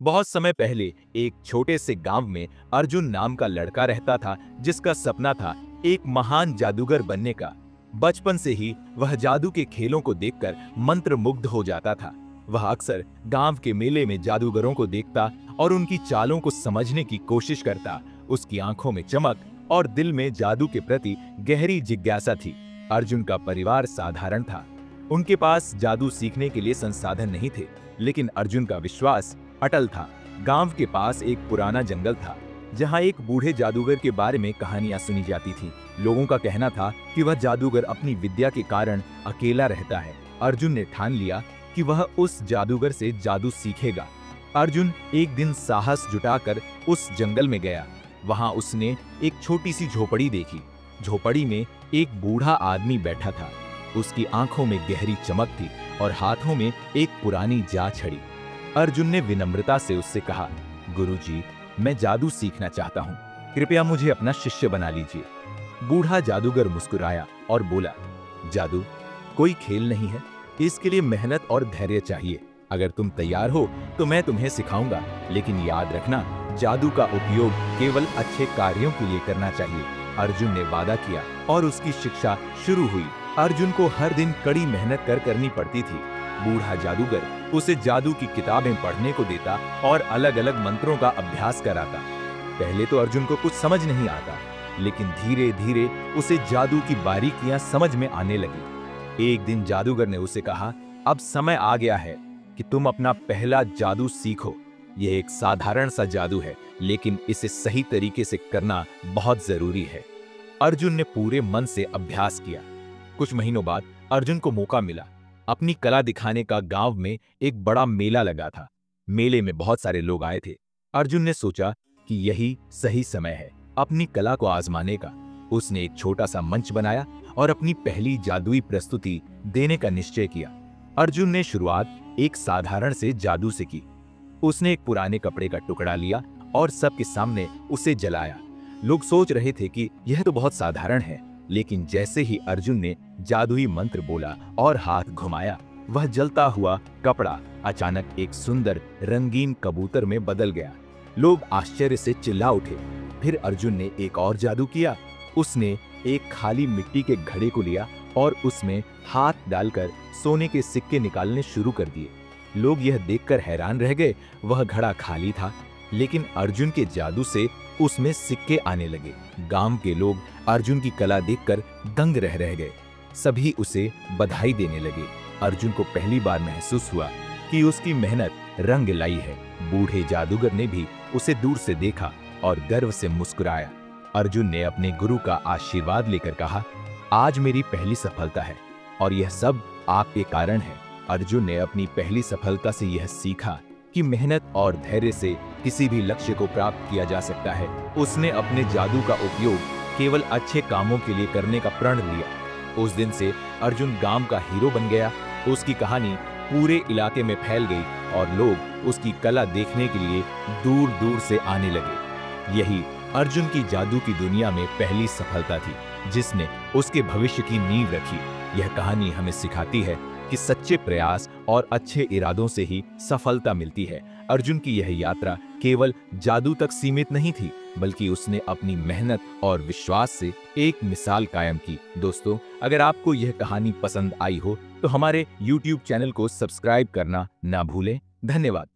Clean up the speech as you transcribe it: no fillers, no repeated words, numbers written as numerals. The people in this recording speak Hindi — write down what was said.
बहुत समय पहले एक छोटे से गांव में अर्जुन नाम का लड़का रहता था, जिसका सपना था एक महान जादूगर बनने का। बचपन से ही वह जादू के खेलों को देखकर मंत्रमुग्ध हो जाता था। वह अक्सर गांव के मेले में जादूगरों को देखता और उनकी चालों को समझने की कोशिश करता। उसकी आंखों में चमक और दिल में जादू के प्रति गहरी जिज्ञासा थी। अर्जुन का परिवार साधारण था। उनके पास जादू सीखने के लिए संसाधन नहीं थे, लेकिन अर्जुन का विश्वास अटल था। गांव के पास एक पुराना जंगल था, जहां एक बूढ़े जादूगर के बारे में कहानियां सुनी जाती थी। लोगों का कहना था कि वह जादूगर अपनी विद्या के कारण अकेला रहता है। अर्जुन ने ठान लिया कि वह उस जादूगर से जादू सीखेगा। अर्जुन एक दिन साहस जुटाकर उस जंगल में गया। वहां उसने एक छोटी सी झोपड़ी देखी। झोपड़ी में एक बूढ़ा आदमी बैठा था। उसकी आंखों में गहरी चमक थी और हाथों में एक पुरानी जा छड़ी। अर्जुन ने विनम्रता से उससे कहा, गुरुजी, मैं जादू सीखना चाहता हूँ, कृपया मुझे अपना शिष्य बना लीजिए। बूढ़ा जादूगर मुस्कुराया और बोला, जादू कोई खेल नहीं है, इसके लिए मेहनत और धैर्य चाहिए। अगर तुम तैयार हो तो मैं तुम्हें सिखाऊंगा, लेकिन याद रखना, जादू का उपयोग केवल अच्छे कार्यों के लिए करना चाहिए। अर्जुन ने वादा किया और उसकी शिक्षा शुरू हुई। अर्जुन को हर दिन कड़ी मेहनत करनी पड़ती थी। बूढ़ा जादूगर उसे जादू की किताबें पढ़ने को देता और अलग अलग मंत्रों का अभ्यास कराता। पहले तो अर्जुन को कुछ समझ नहीं आता, लेकिन धीरे धीरे उसे जादू की बारीकियां समझ में आने लगी। एक दिन जादूगर ने उसे कहा, अब समय आ गया है कि तुम अपना पहला जादू सीखो। यह एक साधारण सा जादू है, लेकिन इसे सही तरीके से करना बहुत जरूरी है। अर्जुन ने पूरे मन से अभ्यास किया। कुछ महीनों बाद अर्जुन को मौका मिला। अपनी कला दिखाने का गांव में एक बड़ा मेला लगा था। मेले में बहुत सारे लोग आए थे। अर्जुन ने सोचा कि यही सही समय है अपनी कला को आजमाने का। उसने एक छोटा सा मंच बनाया और अपनी पहली जादुई प्रस्तुति देने का निश्चय किया। अर्जुन ने शुरुआत एक साधारण से जादू से की। उसने एक पुराने कपड़े का टुकड़ा लिया और सबके सामने उसे जलाया। लोग सोच रहे थे कि यह तो बहुत साधारण है, लेकिन जैसे ही अर्जुन ने जादुई मंत्र बोला और हाथ घुमाया, वह जलता हुआ कपड़ा अचानक एक सुंदर रंगीन कबूतर में बदल गया। लोग आश्चर्य से चिल्ला उठे। फिर अर्जुन ने एक और जादू किया। उसने एक खाली मिट्टी के घड़े को लिया और उसमें हाथ डालकर सोने के सिक्के निकालने शुरू कर दिए। लोग यह देखकर हैरान रह गए। वह घड़ा खाली था, लेकिन अर्जुन के जादू से उसमें सिक्के आने लगे। गांव के लोग अर्जुन की कला देखकर दंग रह गए। सभी उसे बधाई देने लगे। अर्जुन को पहली बार महसूस हुआ कि उसकी मेहनत रंग लाई है। बूढ़े जादूगर ने भी उसे दूर से देखा और गर्व से मुस्कुराया। अर्जुन ने अपने गुरु का आशीर्वाद लेकर कहा, आज मेरी पहली सफलता है और यह सब आपके कारण है। अर्जुन ने अपनी पहली सफलता से यह सीखा कि मेहनत और धैर्य से किसी भी लक्ष्य को प्राप्त किया जा सकता है। उसने अपने जादू का उपयोग केवल अच्छे कामों के लिए करने का प्रण लिया। उस दिन से अर्जुन गांव का हीरो बन गया। उसकी कहानी पूरे इलाके में फैल गई और लोग उसकी कला देखने के लिए दूर दूर से आने लगे। यही अर्जुन की जादू की दुनिया में पहली सफलता थी, जिसने उसके भविष्य की नींव रखी। यह कहानी हमें सिखाती है कि सच्चे प्रयास और अच्छे इरादों से ही सफलता मिलती है। अर्जुन की यह यात्रा केवल जादू तक सीमित नहीं थी, बल्कि उसने अपनी मेहनत और विश्वास से एक मिसाल कायम की। दोस्तों, अगर आपको यह कहानी पसंद आई हो तो हमारे YouTube चैनल को सब्सक्राइब करना ना भूलें। धन्यवाद।